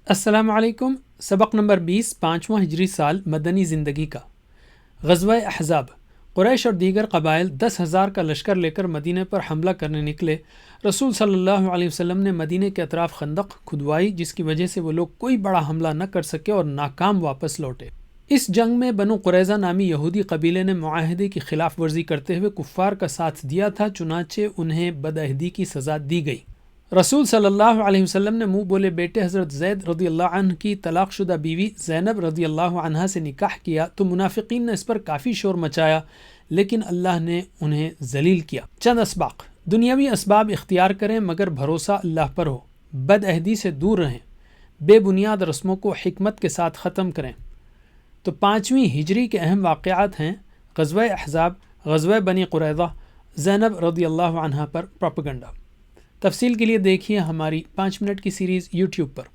अस्सलाम वालेकुम। सबक नंबर 20, 5वां हिजरी साल मदनी ज़िंदगी का। ग़ज़वा अहज़ाब। क़ुरैश और दीगर कबाइल 10,000 का लश्कर लेकर मदीने पर हमला करने निकले। रसूल सल्लल्लाहु अलैहि वसल्लम ने मदीने के अतराफ़ खंदक खुदवाई, जिसकी वजह से वो लोग कोई बड़ा हमला न कर सके और नाकाम वापस लौटे। इस जंग में बनु क़ुरैज़ा नामी यहूदी कबीले ने मुआहदे की खिलाफ वर्जी करते हुए कुफ़ार का साथ दिया था, चुनाचे उन्हें बदअहदी की सज़ा दी गई। रसूल सल्लल्लाहु अलैहि वसल्लम ने मुँह बोले बेटे हज़रत ज़ैद रज़ियल्लाहु अन्हु की तलाक़शुदा बीवी ज़ैनब रज़ियल्लाहु अन्हा से निकाह किया तो मुनाफ़िकीन ने इस पर काफ़ी शोर मचाया, लेकिन अल्लाह ने उन्हें ज़लील किया। चंद असबाक़। दुनियावी असबाब इख्तियार करें मगर भरोसा अल्लाह पर हो। बदअहदी से दूर रहें। बेबुनियाद रस्मों को हिकमत के साथ ख़त्म करें। तो 5वीं हिजरी के अहम वाक़यात हैं ग़ज़वा अहज़ाब, ग़ज़वा बनी क़ुरैज़ा, ज़ैनब रज़ियल्लाहु अन्हा पर प्रोपेगेंडा। तफ़सील के लिए देखिए हमारी 5 मिनट की सीरीज़ यूट्यूब पर।